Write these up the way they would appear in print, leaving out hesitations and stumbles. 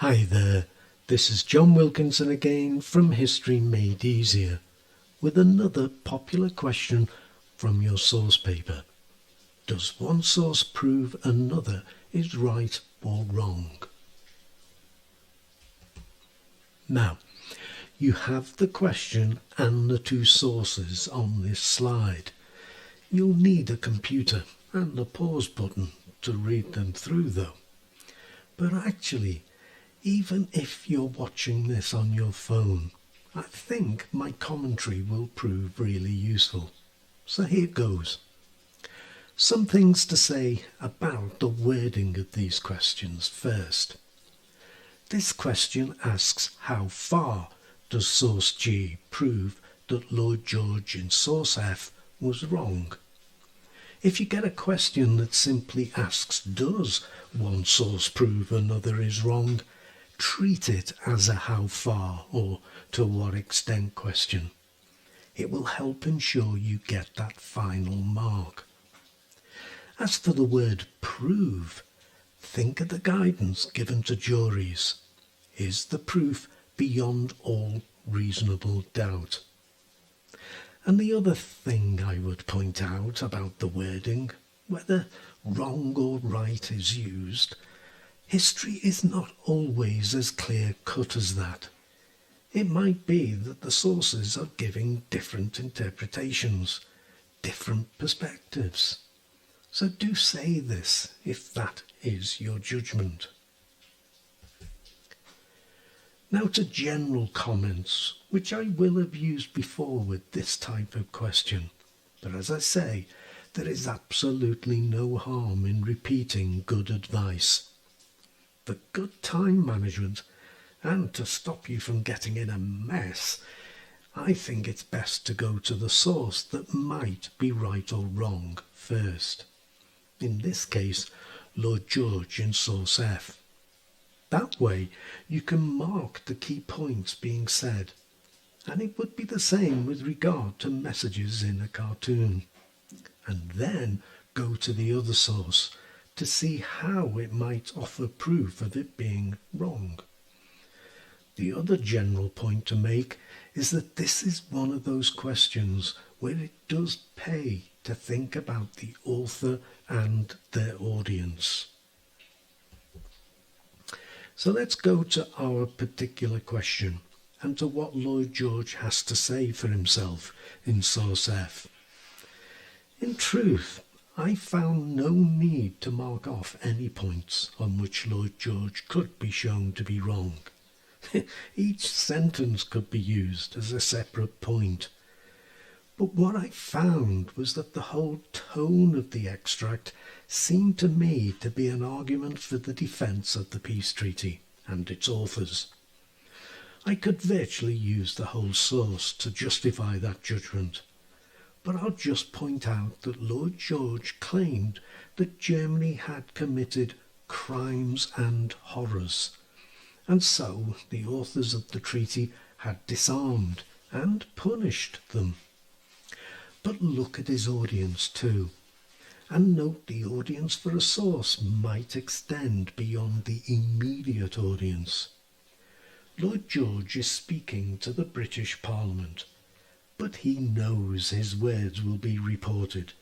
Hi there, this is John Wilkinson again from History Made Easier with another popular question from your source paper. Does one source prove another is right or wrong? Now, you have the question and the two sources on this slide. You'll need a computer and a pause button to read them through though. But actually, even if you're watching this on your phone, I think my commentary will prove really useful. So here goes. Some things to say about the wording of these questions first. This question asks how far does source G prove that Lloyd George in source F was wrong? If you get a question that simply asks does one source prove another is wrong, treat it as a how far or to what extent question. It will help ensure you get that final mark. As for the word prove, think of the guidance given to juries. Is the proof beyond all reasonable doubt? And the other thing I would point out about the wording, whether wrong or right is used, history is not always as clear-cut as that. It might be that the sources are giving different interpretations, different perspectives. So do say this if that is your judgment. Now to general comments, which I will have used before with this type of question. But as I say, there is absolutely no harm in repeating good advice. For good time management, and to stop you from getting in a mess, I think it's best to go to the source that might be right or wrong first. In this case, Lloyd George in source F. That way you can mark the key points being said, and it would be the same with regard to messages in a cartoon. And then go to the other source to see how it might offer proof of it being wrong. The other general point to make is that this is one of those questions where it does pay to think about the author and their audience. So let's go to our particular question and to what Lloyd George has to say for himself in source F. In truth, I found no need to mark off any points on which Lloyd George could be shown to be wrong. Each sentence could be used as a separate point. But what I found was that the whole tone of the extract seemed to me to be an argument for the defence of the peace treaty and its authors. I could virtually use the whole source to justify that judgment. But I'll just point out that Lloyd George claimed that Germany had committed crimes and horrors, and so the authors of the treaty had disarmed and punished them. But look at his audience too, and note the audience for a source might extend beyond the immediate audience. Lloyd George is speaking to the British Parliament, but he knows his words will be reported,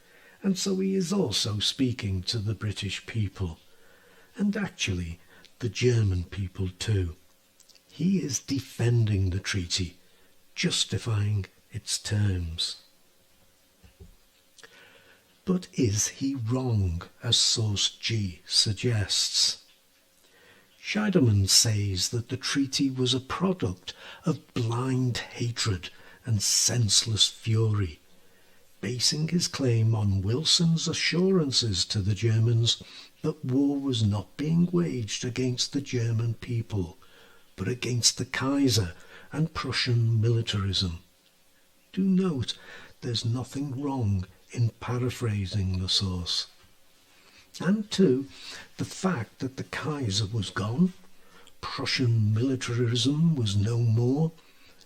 and so he is also speaking to the British people, and actually the German people too. He is defending the treaty, justifying its terms. But is he wrong, as source G suggests? Scheidemann says that the treaty was a product of blind hatred and senseless fury, basing his claim on Wilson's assurances to the Germans that war was not being waged against the German people, but against the Kaiser and Prussian militarism. Do note, there's nothing wrong in paraphrasing the source. And two, the fact that the Kaiser was gone, Prussian militarism was no more,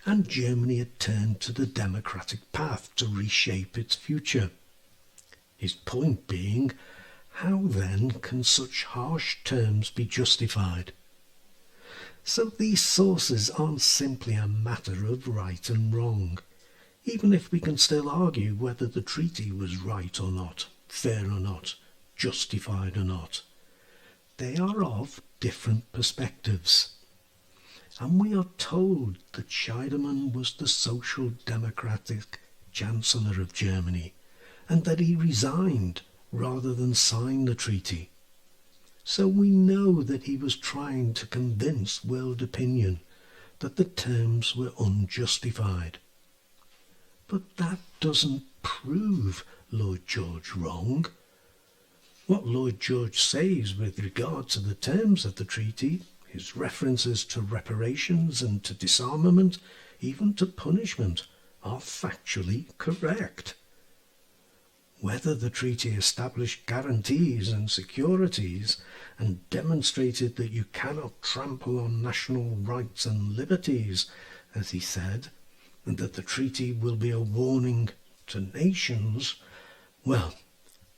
and Germany had turned to the democratic path to reshape its future. His point being, how then can such harsh terms be justified? So these sources aren't simply a matter of right and wrong, even if we can still argue whether the treaty was right or not, fair or not, justified or not. They are of different perspectives. And we are told that Scheidemann was the social democratic Chancellor of Germany, and that he resigned rather than sign the treaty. So we know that he was trying to convince world opinion that the terms were unjustified. But that doesn't prove Lloyd George wrong. What Lloyd George says with regard to the terms of the treaty, his references to reparations and to disarmament, even to punishment, are factually correct. Whether the treaty established guarantees and securities and demonstrated that you cannot trample on national rights and liberties, as he said, and that the treaty will be a warning to nations, well,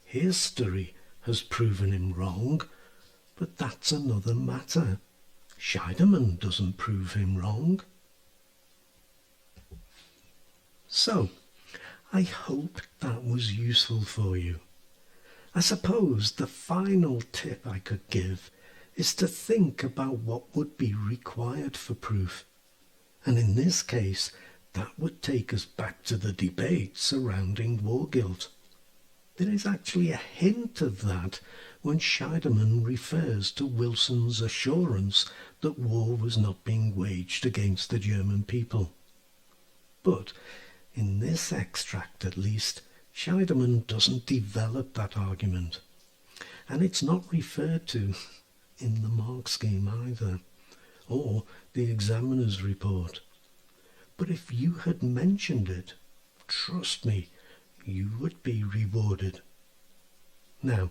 history has proven him wrong, but that's another matter. Scheidemann doesn't prove him wrong. So, I hope that was useful for you. I suppose the final tip I could give is to think about what would be required for proof. And in this case, that would take us back to the debate surrounding war guilt. There is actually a hint of that when Scheidemann refers to Wilson's assurance that war was not being waged against the German people. But in this extract at least, Scheidemann doesn't develop that argument. And it's not referred to in the mark scheme either, or the examiner's report. But if you had mentioned it, trust me, you would be rewarded. Now,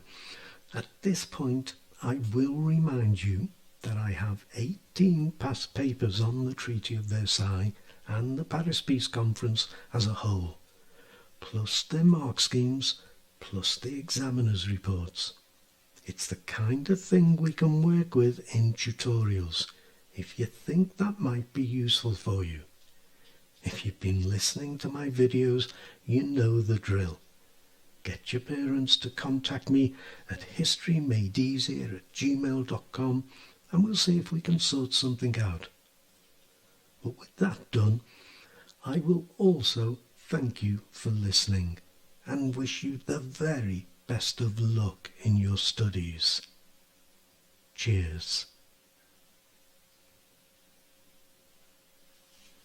at this point, I will remind you that I have 18 past papers on the Treaty of Versailles and the Paris Peace Conference as a whole, plus their mark schemes, plus the examiner's reports. It's the kind of thing we can work with in tutorials, if you think that might be useful for you. If you've been listening to my videos, you know the drill. Get your parents to contact me at historymadeeasier@gmail.com and we'll see if we can sort something out. But with that done, I will also thank you for listening and wish you the very best of luck in your studies. Cheers.